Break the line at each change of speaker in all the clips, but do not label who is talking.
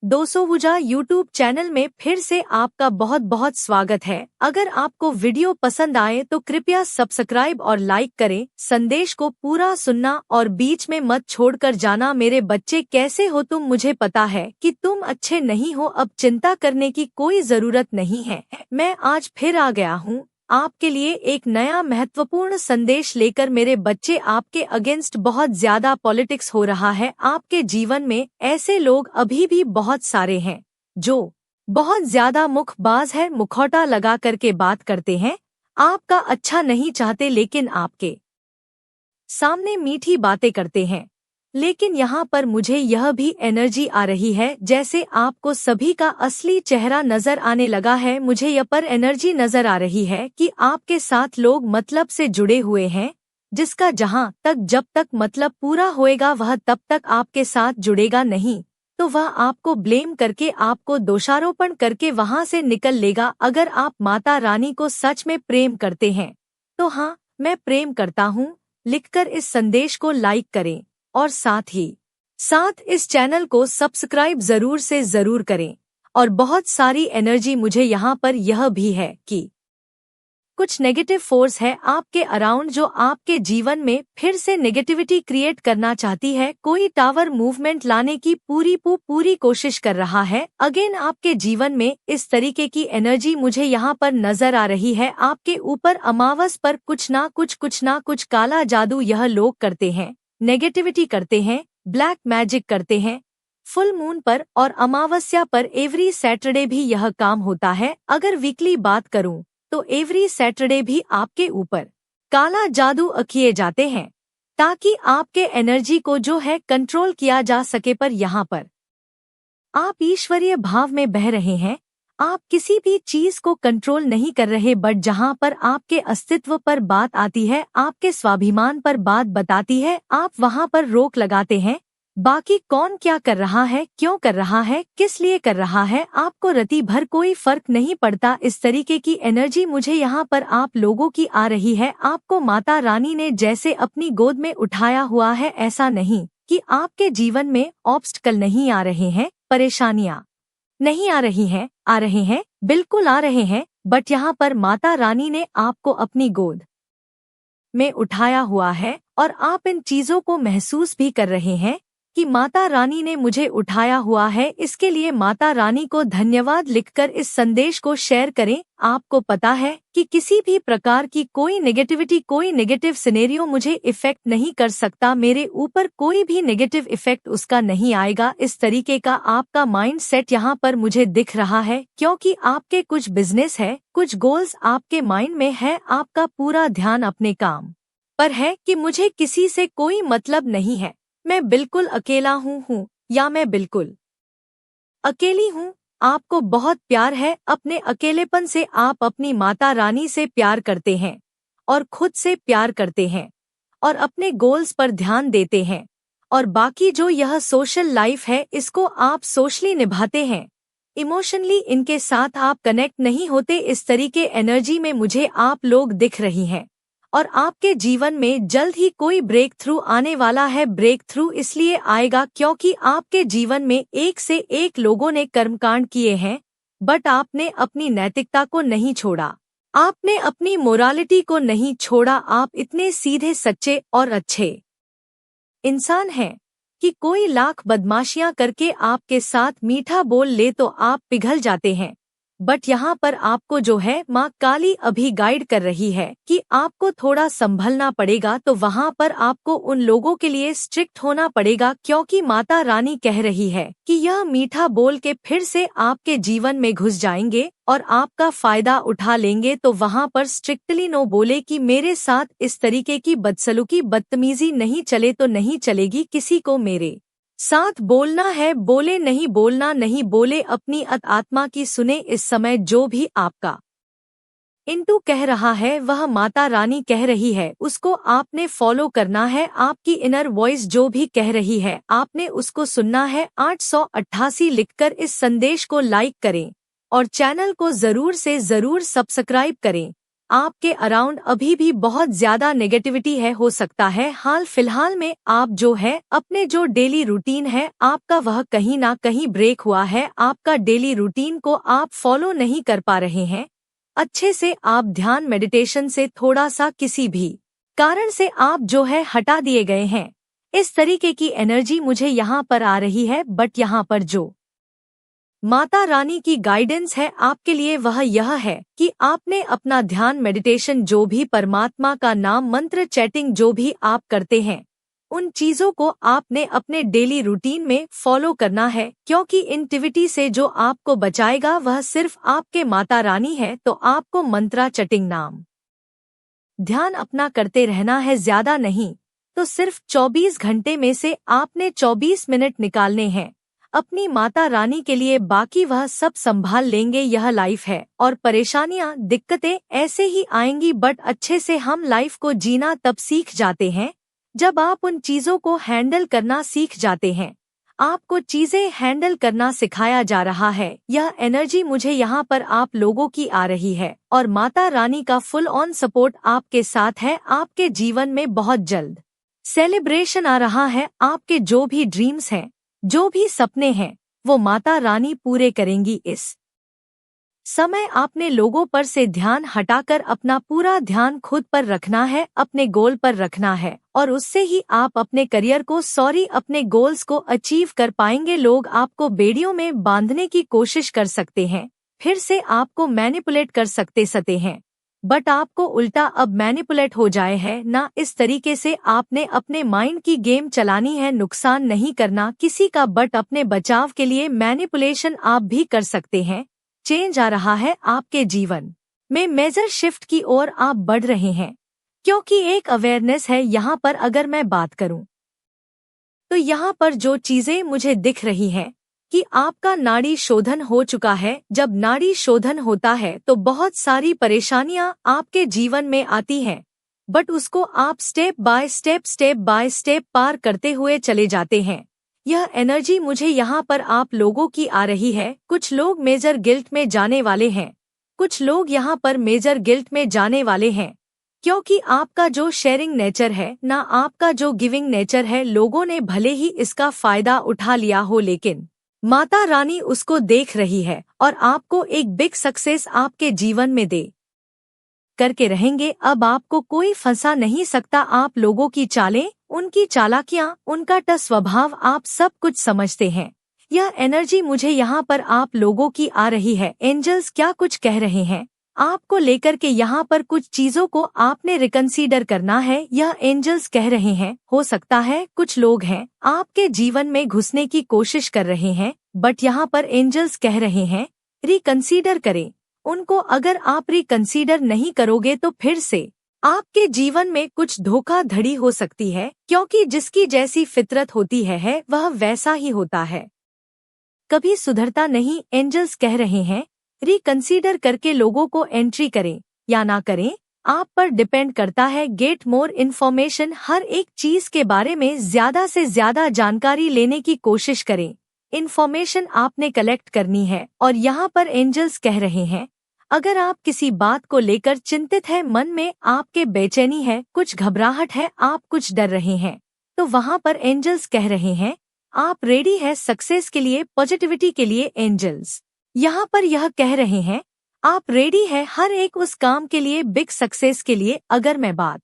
दोस्तों YouTube channel में फिर से आपका बहुत बहुत स्वागत है। अगर आपको वीडियो पसंद आए तो कृपया सब्सक्राइब और लाइक करें। संदेश को पूरा सुनना और बीच में मत छोड़कर जाना। मेरे बच्चे कैसे हो तुम? मुझे पता है कि तुम अच्छे नहीं हो, अब चिंता करने की कोई जरूरत नहीं है। मैं आज फिर आ गया हूँ आपके लिए एक नया महत्वपूर्ण संदेश लेकर। मेरे बच्चे, आपके अगेंस्ट बहुत ज्यादा पॉलिटिक्स हो रहा है। आपके जीवन में ऐसे लोग अभी भी बहुत सारे हैं जो बहुत ज्यादा मुखबाज है, मुखौटा लगा करके बात करते हैं, आपका अच्छा नहीं चाहते, लेकिन आपके सामने मीठी बातें करते हैं। लेकिन यहाँ पर मुझे यह भी एनर्जी आ रही है जैसे आपको सभी का असली चेहरा नजर आने लगा है। मुझे यह पर एनर्जी नजर आ रही है कि आपके साथ लोग मतलब से जुड़े हुए हैं, जिसका जहाँ तक जब तक मतलब पूरा होएगा वह तब तक आपके साथ जुड़ेगा नहीं, तो वह आपको ब्लेम करके, आपको दोषारोपण करके वहाँ से निकल लेगा। अगर आप माता रानी को सच में प्रेम करते हैं तो हाँ, मैं प्रेम करता हूँ लिखकर इस संदेश को लाइक करें और साथ इस चैनल को सब्सक्राइब जरूर से जरूर करें। और बहुत सारी एनर्जी मुझे यहाँ पर यह भी है कि कुछ नेगेटिव फोर्स है आपके अराउंड जो आपके जीवन में फिर से नेगेटिविटी क्रिएट करना चाहती है। कोई टावर मूवमेंट लाने की पूरी कोशिश कर रहा है। अगेन आपके जीवन में इस तरीके की एनर्जी मुझे यहाँ पर नजर आ रही है। आपके ऊपर अमावस पर कुछ ना कुछ काला जादू यह लोग करते हैं, नेगेटिविटी करते हैं, ब्लैक मैजिक करते हैं। फुल मून पर और अमावस्या पर एवरी सैटरडे भी यह काम होता है। अगर वीकली बात करूं तो एवरी सैटरडे भी आपके ऊपर काला जादू किए जाते हैं ताकि आपके एनर्जी को जो है कंट्रोल किया जा सके। पर यहाँ पर आप ईश्वरीय भाव में बह रहे हैं, आप किसी भी चीज को कंट्रोल नहीं कर रहे। बट जहाँ पर आपके अस्तित्व पर बात आती है, आपके स्वाभिमान पर बात बताती है, आप वहाँ पर रोक लगाते हैं। बाकी कौन क्या कर रहा है, क्यों कर रहा है, किस लिए कर रहा है, आपको रति भर कोई फर्क नहीं पड़ता। इस तरीके की एनर्जी मुझे यहाँ पर आप लोगों की आ रही है। आपको माता रानी ने जैसे अपनी गोद में उठाया हुआ है। ऐसा नहीं कि आपके जीवन में ऑब्स्टकल नहीं आ रहे हैं, परेशानियां नहीं आ रही हैं, आ रहे हैं, बिल्कुल आ रहे हैं। बट यहाँ पर माता रानी ने आपको अपनी गोद में उठाया हुआ है और आप इन चीजों को महसूस भी कर रहे हैं कि माता रानी ने मुझे उठाया हुआ है। इसके लिए माता रानी को धन्यवाद लिखकर इस संदेश को शेयर करें। आपको पता है कि किसी भी प्रकार की कोई नेगेटिविटी, कोई नेगेटिव सिनेरियो मुझे इफेक्ट नहीं कर सकता। मेरे ऊपर कोई भी नेगेटिव इफेक्ट उसका नहीं आएगा। इस तरीके का आपका माइंड सेट यहाँ पर मुझे दिख रहा है, क्योंकि आपके कुछ बिजनेस है, कुछ गोल्स आपके माइंड में है। आपका पूरा ध्यान अपने काम पर है कि मुझे किसी से कोई मतलब नहीं है, मैं बिल्कुल अकेला हूँ या मैं बिल्कुल अकेली हूँ। आपको बहुत प्यार है अपने अकेलेपन से। आप अपनी माता रानी से प्यार करते हैं और खुद से प्यार करते हैं और अपने गोल्स पर ध्यान देते हैं। और बाकी जो यह सोशल लाइफ है, इसको आप सोशली निभाते हैं, इमोशनली इनके साथ आप कनेक्ट नहीं होते। इस तरीके एनर्जी में मुझे आप लोग दिख रही हैं और आपके जीवन में जल्द ही कोई ब्रेक थ्रू आने वाला है। ब्रेक थ्रू इसलिए आएगा क्योंकि आपके जीवन में एक से एक लोगों ने कर्मकांड किए हैं, बट आपने अपनी नैतिकता को नहीं छोड़ा, आपने अपनी मोरालिटी को नहीं छोड़ा। आप इतने सीधे, सच्चे और अच्छे इंसान हैं कि कोई लाख बदमाशियां करके आपके साथ मीठा बोल ले तो आप पिघल जाते हैं। बट यहाँ पर आपको जो है माँ काली अभी गाइड कर रही है कि आपको थोड़ा संभलना पड़ेगा। तो वहाँ पर आपको उन लोगों के लिए स्ट्रिक्ट होना पड़ेगा, क्योंकि माता रानी कह रही है कि यह मीठा बोल के फिर से आपके जीवन में घुस जाएंगे और आपका फायदा उठा लेंगे। तो वहाँ पर स्ट्रिक्टली नो बोले कि मेरे साथ इस तरीके की बदसलूकी, बदतमीजी नहीं चले तो नहीं चलेगी। किसी को मेरे साथ बोलना है बोले, नहीं बोलना नहीं बोले। अपनी आत्मा की सुने। इस समय जो भी आपका इंटू कह रहा है वह माता रानी कह रही है, उसको आपने फॉलो करना है। आपकी इनर वॉइस जो भी कह रही है आपने उसको सुनना है। 888 लिखकर इस संदेश को लाइक करें और चैनल को जरूर से जरूर सब्सक्राइब करें। आपके अराउंड अभी भी बहुत ज्यादा नेगेटिविटी है। हो सकता है हाल फिलहाल में आप जो है अपने जो डेली रूटीन है आपका वह कहीं ना कहीं ब्रेक हुआ है। आपका डेली रूटीन को आप फॉलो नहीं कर पा रहे हैं अच्छे से। आप ध्यान मेडिटेशन से थोड़ा सा किसी भी कारण से आप जो है हटा दिए गए हैं। इस तरीके की एनर्जी मुझे यहाँ पर आ रही है। बट यहाँ पर जो माता रानी की गाइडेंस है आपके लिए वह यह है कि आपने अपना ध्यान मेडिटेशन जो भी परमात्मा का नाम मंत्र चैटिंग जो भी आप करते हैं उन चीजों को आपने अपने डेली रूटीन में फॉलो करना है। क्योंकि इंटिविटी से जो आपको बचाएगा वह सिर्फ आपके माता रानी है। तो आपको मंत्रा चैटिंग नाम ध्यान अपना करते रहना है, ज्यादा नहीं तो सिर्फ 24 घंटे में से आपने 24 मिनट निकालने हैं अपनी माता रानी के लिए। बाकी वह सब संभाल लेंगे। यह लाइफ है और परेशानियां दिक्कतें ऐसे ही आएंगी। बट अच्छे से हम लाइफ को जीना तब सीख जाते हैं जब आप उन चीजों को हैंडल करना सीख जाते हैं। आपको चीजें हैंडल करना सिखाया जा रहा है। यह एनर्जी मुझे यहाँ पर आप लोगों की आ रही है और माता रानी का फुल ऑन सपोर्ट आपके साथ है। आपके जीवन में बहुत जल्द सेलिब्रेशन आ रहा है। आपके जो भी ड्रीम्स हैं जो भी सपने हैं वो माता रानी पूरे करेंगी। इस समय आपने लोगों पर से ध्यान हटाकर अपना पूरा ध्यान खुद पर रखना है, अपने गोल पर रखना है और उससे ही आप अपने करियर को अपने गोल्स को अचीव कर पाएंगे। लोग आपको बेड़ियों में बांधने की कोशिश कर सकते हैं, फिर से आपको मैनिपुलेट कर सकते हैं। बट आपको उल्टा अब मैनिपुलेट हो जाए है ना। इस तरीके से आपने अपने माइंड की गेम चलानी है, नुकसान नहीं करना किसी का। बट अपने बचाव के लिए मैनिपुलेशन आप भी कर सकते हैं। चेंज आ रहा है आपके जीवन में, मेजर शिफ्ट की ओर आप बढ़ रहे हैं। क्योंकि एक अवेयरनेस है यहाँ पर। अगर मैं बात करूं तो यहाँ पर जो चीजें मुझे दिख रही हैं कि आपका नाड़ी शोधन हो चुका है। जब नाड़ी शोधन होता है तो बहुत सारी परेशानियां आपके जीवन में आती हैं, बट उसको आप स्टेप बाय स्टेप पार करते हुए चले जाते हैं। यह एनर्जी मुझे यहाँ पर आप लोगों की आ रही है। कुछ लोग मेजर गिल्ट में जाने वाले हैं, कुछ लोग यहाँ पर मेजर गिल्ट में जाने वाले हैं क्योंकि आपका जो शेयरिंग नेचर है ना, आपका जो गिविंग नेचर है, लोगों ने भले ही इसका फायदा उठा लिया हो लेकिन माता रानी उसको देख रही है और आपको एक बिग सक्सेस आपके जीवन में दे करके रहेंगे। अब आपको कोई फंसा नहीं सकता। आप लोगों की चालें, उनकी चालाकियां, उनका स्वभाव आप सब कुछ समझते हैं। यह एनर्जी मुझे यहाँ पर आप लोगों की आ रही है। एंजल्स क्या कुछ कह रहे हैं आपको लेकर के, यहाँ पर कुछ चीजों को आपने रिकंसीडर करना है। यह एंजल्स कह रहे हैं। हो सकता है कुछ लोग हैं आपके जीवन में घुसने की कोशिश कर रहे हैं, बट यहाँ पर एंजल्स कह रहे हैं रिकंसीडर करें उनको। अगर आप रिकंसीडर नहीं करोगे तो फिर से आपके जीवन में कुछ धोखाधड़ी हो सकती है। क्योंकि जिसकी जैसी फितरत होती है वह वैसा ही होता है, कभी सुधरता नहीं। एंजल्स कह रहे हैं रिकंसीडर करके लोगों को एंट्री करें या ना करें, आप पर डिपेंड करता है। गेट मोर इन्फॉर्मेशन, हर एक चीज के बारे में ज्यादा से ज्यादा जानकारी लेने की कोशिश करें। इन्फॉर्मेशन आपने कलेक्ट करनी है और यहाँ पर एंजल्स कह रहे हैं अगर आप किसी बात को लेकर चिंतित है, मन में आपके बेचैनी है, कुछ घबराहट है, आप कुछ डर रहे हैं, तो वहाँ पर एंजल्स कह रहे हैं आप रेडी है सक्सेस के लिए, पॉजिटिविटी के लिए। एंजल्स यहाँ पर यह कह रहे हैं आप रेडी है हर एक उस काम के लिए, बिग सक्सेस के लिए। अगर मैं बात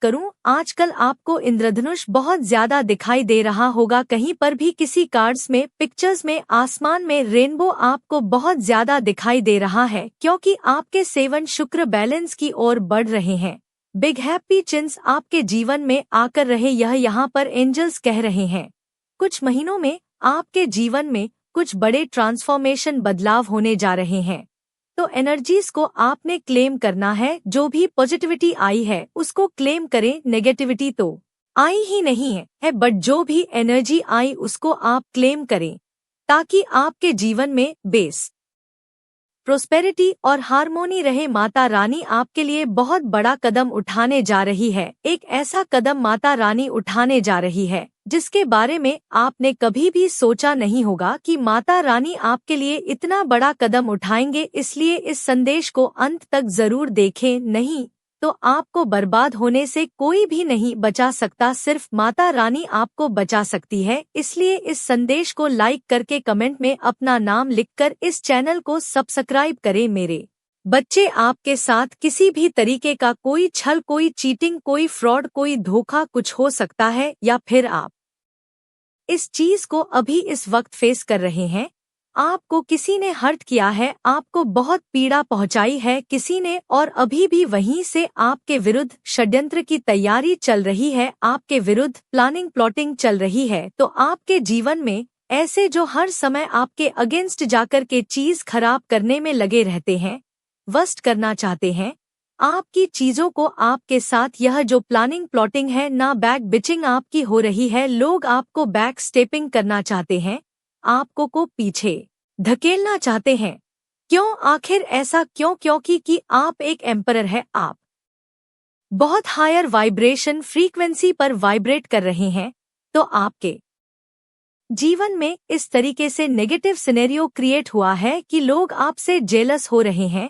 करूं, आजकल आपको इंद्रधनुष बहुत ज्यादा दिखाई दे रहा होगा। कहीं पर भी किसी कार्ड्स में, पिक्चर्स में, आसमान में रेनबो आपको बहुत ज्यादा दिखाई दे रहा है क्योंकि आपके 7 शुक्र बैलेंस की ओर बढ़ रहे हैं। बिग हैप्पी चिन्स आपके जीवन में आकर रहे, यह यहाँ पर एंजल्स कह रहे हैं। कुछ महीनों में आपके जीवन में कुछ बड़े ट्रांसफॉर्मेशन, बदलाव होने जा रहे हैं। तो एनर्जीज को आपने क्लेम करना है। जो भी पॉजिटिविटी आई है उसको क्लेम करें। नेगेटिविटी तो आई ही नहीं है, बट जो भी एनर्जी आई उसको आप क्लेम करें ताकि आपके जीवन में बेस प्रोस्पेरिटी और हार्मोनी रहे। माता रानी आपके लिए बहुत बड़ा कदम उठाने जा रही है। एक ऐसा कदम माता रानी उठाने जा रही है जिसके बारे में आपने कभी भी सोचा नहीं होगा कि माता रानी आपके लिए इतना बड़ा कदम उठाएंगे। इसलिए इस संदेश को अंत तक जरूर देखें, नहीं तो आपको बर्बाद होने से कोई भी नहीं बचा सकता, सिर्फ माता रानी आपको बचा सकती है। इसलिए इस संदेश को लाइक करके कमेंट में अपना नाम लिखकर इस चैनल को सब्सक्राइब करें। मेरे बच्चे, आपके साथ किसी भी तरीके का कोई छल, कोई चीटिंग, कोई फ्रॉड, कोई धोखा कुछ हो सकता है, या फिर आप इस चीज को अभी इस वक्त फेस कर रहे हैं। आपको किसी ने हर्ट किया है, आपको बहुत पीड़ा पहुंचाई है किसी ने, और अभी भी वहीं से आपके विरुद्ध षड्यंत्र की तैयारी चल रही है, आपके विरुद्ध प्लानिंग प्लॉटिंग चल रही है। तो आपके जीवन में ऐसे जो हर समय आपके अगेंस्ट जाकर के चीज खराब करने में लगे रहते हैं, वर्स्ट करना चाहते हैं आपकी चीजों को, आपके साथ यह जो प्लानिंग प्लॉटिंग है, ना बैक बिचिंग आपकी हो रही है, लोग आपको बैक स्टेपिंग करना चाहते हैं, आपको को पीछे धकेलना चाहते हैं। क्यों? आखिर ऐसा क्यों? क्योंकि कि आप एक एम्परर है, आप बहुत हायर वाइब्रेशन फ्रीक्वेंसी पर वाइब्रेट कर रहे हैं। तो आपके जीवन में इस तरीके से नेगेटिव सिनेरियो क्रिएट हुआ है कि लोग आपसे जेलस हो रहे हैं,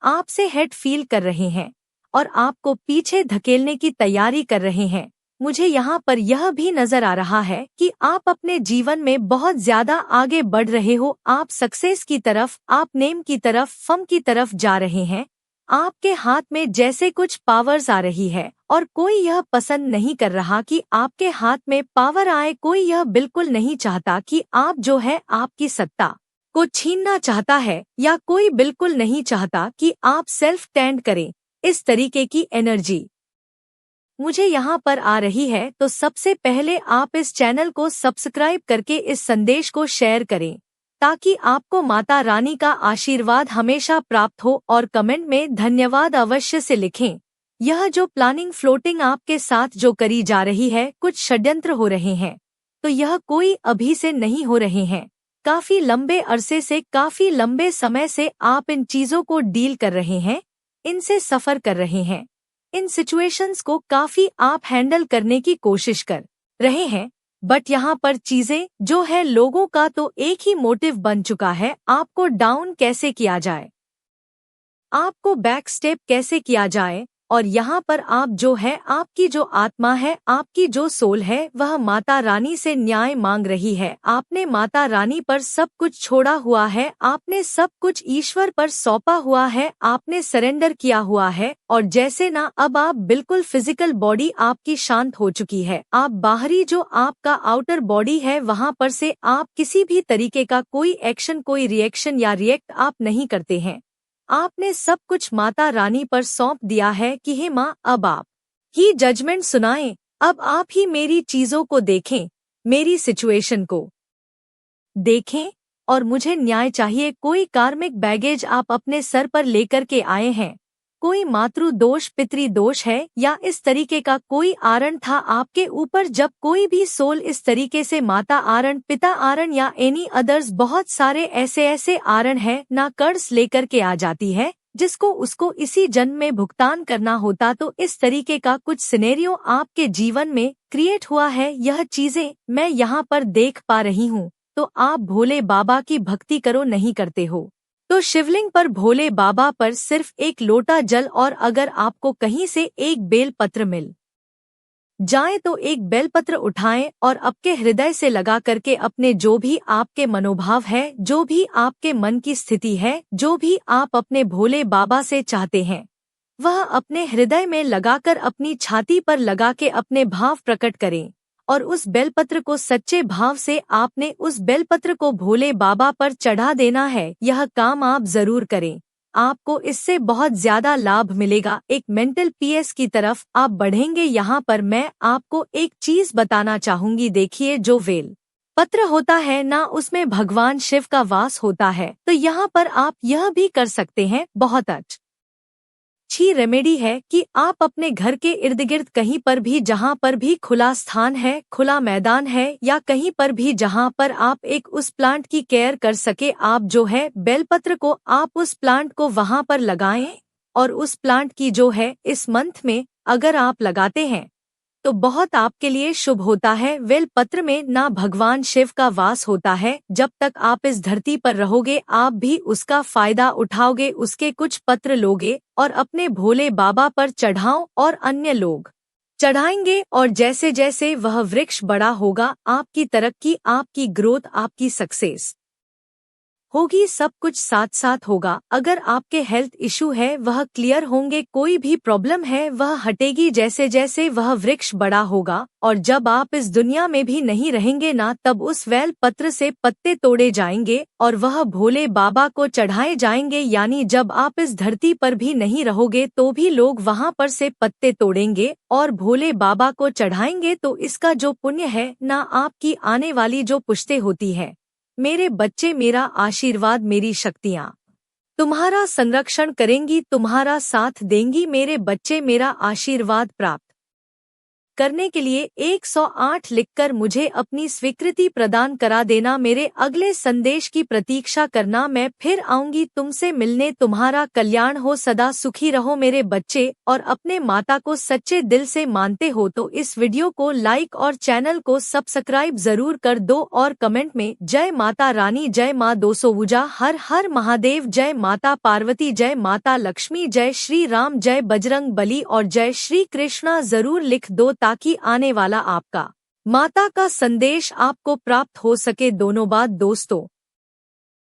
आपसे हेट फील कर रहे हैं और आपको पीछे धकेलने की तैयारी कर रहे हैं। मुझे यहाँ पर यह भी नजर आ रहा है कि आप अपने जीवन में बहुत ज्यादा आगे बढ़ रहे हो, आप सक्सेस की तरफ, आप नेम की तरफ, फम की तरफ जा रहे हैं। आपके हाथ में जैसे कुछ पावर्स आ रही है और कोई यह पसंद नहीं कर रहा कि आपके हाथ में पावर आए, कोई यह बिल्कुल नहीं चाहता कि आप जो है आपकी सत्ता को छीनना चाहता है, या कोई बिल्कुल नहीं चाहता कि आप सेल्फ स्टैंड करें। इस तरीके की एनर्जी मुझे यहाँ पर आ रही है। तो सबसे पहले आप इस चैनल को सब्सक्राइब करके इस संदेश को शेयर करें ताकि आपको माता रानी का आशीर्वाद हमेशा प्राप्त हो, और कमेंट में धन्यवाद अवश्य से लिखें। यह जो प्लानिंग फ्लोटिंग आपके साथ जो करी जा रही है, कुछ षड्यंत्र हो रहे हैं, तो यह कोई अभी से नहीं हो रहे हैं, काफी लंबे अरसे से, काफी लंबे समय से आप इन चीजों को डील कर रहे हैं, इनसे सफर कर रहे हैं, इन सिचुएशंस को काफी आप हैंडल करने की कोशिश कर रहे हैं। बट यहाँ पर चीजें जो है, लोगों का तो एक ही मोटिव बन चुका है, आपको डाउन कैसे किया जाए, आपको बैक स्टेप कैसे किया जाए। और यहाँ पर आप जो है, आपकी जो आत्मा है, आपकी जो सोल है, वह माता रानी से न्याय मांग रही है। आपने माता रानी पर सब कुछ छोड़ा हुआ है, आपने सब कुछ ईश्वर पर सौंपा हुआ है, आपने सरेंडर किया हुआ है। और जैसे ना अब आप बिल्कुल फिजिकल बॉडी आपकी शांत हो चुकी है, आप बाहरी जो आपका आउटर बॉडी है, वहाँ पर से आप किसी भी तरीके का कोई एक्शन, कोई रिएक्शन या रिएक्ट आप नहीं करते हैं। आपने सब कुछ माता रानी पर सौंप दिया है कि हे माँ, अब आप ही जजमेंट सुनाएं, अब आप ही मेरी चीजों को देखें, मेरी सिचुएशन को देखें, और मुझे न्याय चाहिए। कोई कार्मिक बैगेज आप अपने सर पर लेकर के आए हैं, कोई मातृ दोष, पितृ दोष है, या इस तरीके का कोई आरण था आपके ऊपर। जब कोई भी सोल इस तरीके से माता आरण, पिता आरण या एनी अदर्स, बहुत सारे ऐसे आरण है ना, कर्ज लेकर के आ जाती है, जिसको उसको इसी जन्म में भुगतान करना होता। तो इस तरीके का कुछ सिनेरियो आपके जीवन में क्रिएट हुआ है, यह चीजें मैं यहाँ पर देख पा रही हूँ। तो आप भोले बाबा की भक्ति करो, नहीं करते हो तो शिवलिंग पर भोले बाबा पर सिर्फ एक लोटा जल, और अगर आपको कहीं से एक बेल पत्र मिल जाए तो एक बेलपत्र उठाएं और आपके हृदय से लगा करके अपने जो भी आपके मनोभाव है, जो भी आपके मन की स्थिति है, जो भी आप अपने भोले बाबा से चाहते हैं, वह अपने हृदय में लगाकर अपनी छाती पर लगा के अपने भाव प्रकट करें। और उस बेलपत्र को सच्चे भाव से आपने उस बेलपत्र को भोले बाबा पर चढ़ा देना है। यह काम आप जरूर करें, आपको इससे बहुत ज्यादा लाभ मिलेगा। एक मेंटल पीएस की तरफ आप बढ़ेंगे। यहाँ पर मैं आपको एक चीज बताना चाहूंगी। देखिए, जो बेल पत्र होता है ना, उसमें भगवान शिव का वास होता है। तो यहाँ पर आप यह भी कर सकते हैं, बहुत अच्छी रेमेडी है कि आप अपने घर के इर्द गिर्द कहीं पर भी, जहाँ पर भी खुला स्थान है, खुला मैदान है, या कहीं पर भी जहाँ पर आप एक उस प्लांट की केयर कर सके, आप जो है बेलपत्र को आप उस प्लांट को वहाँ पर लगाएं। और उस प्लांट की जो है इस मंथ में अगर आप लगाते हैं तो बहुत आपके लिए शुभ होता है। बेल पत्र में ना भगवान शिव का वास होता है। जब तक आप इस धरती पर रहोगे आप भी उसका फायदा उठाओगे, उसके कुछ पत्र लोगे और अपने भोले बाबा पर चढ़ाओ और अन्य लोग चढ़ाएंगे। और जैसे जैसे वह वृक्ष बड़ा होगा आपकी तरक्की, आपकी ग्रोथ, आपकी सक्सेस होगी, सब कुछ साथ साथ होगा। अगर आपके हेल्थ इशू है वह क्लियर होंगे, कोई भी प्रॉब्लम है वह हटेगी जैसे जैसे वह वृक्ष बड़ा होगा। और जब आप इस दुनिया में भी नहीं रहेंगे ना, तब उस बेल पत्र से पत्ते तोड़े जाएंगे और वह भोले बाबा को चढ़ाए जाएंगे। यानी जब आप इस धरती पर भी नहीं रहोगे तो भी लोग वहां पर से पत्ते तोड़ेंगे और भोले बाबा को चढ़ाएंगे। तो इसका जो पुण्य है ना, आपकी आने वाली जो पुश्तें होती है, मेरे बच्चे मेरा आशीर्वाद, मेरी शक्तियाँ तुम्हारा संरक्षण करेंगी, तुम्हारा साथ देंगी। मेरे बच्चे मेरा आशीर्वाद प्राप्त करने के लिए 108 लिखकर मुझे अपनी स्वीकृति प्रदान करा देना। मेरे अगले संदेश की प्रतीक्षा करना। मैं फिर आऊंगी तुमसे मिलने। तुम्हारा कल्याण हो, सदा सुखी रहो मेरे बच्चे। और अपने माता को सच्चे दिल से मानते हो तो इस वीडियो को लाइक और चैनल को सब्सक्राइब जरूर कर दो और कमेंट में जय माता रानी, जय माँ 200 हर हर महादेव, जय माता पार्वती, जय माता लक्ष्मी, जय श्री राम, जय बजरंग बली और जय श्री कृष्णा जरूर लिख दो, ताकि आने वाला आपका माता का संदेश आपको प्राप्त हो सके। दोनों बात दोस्तों,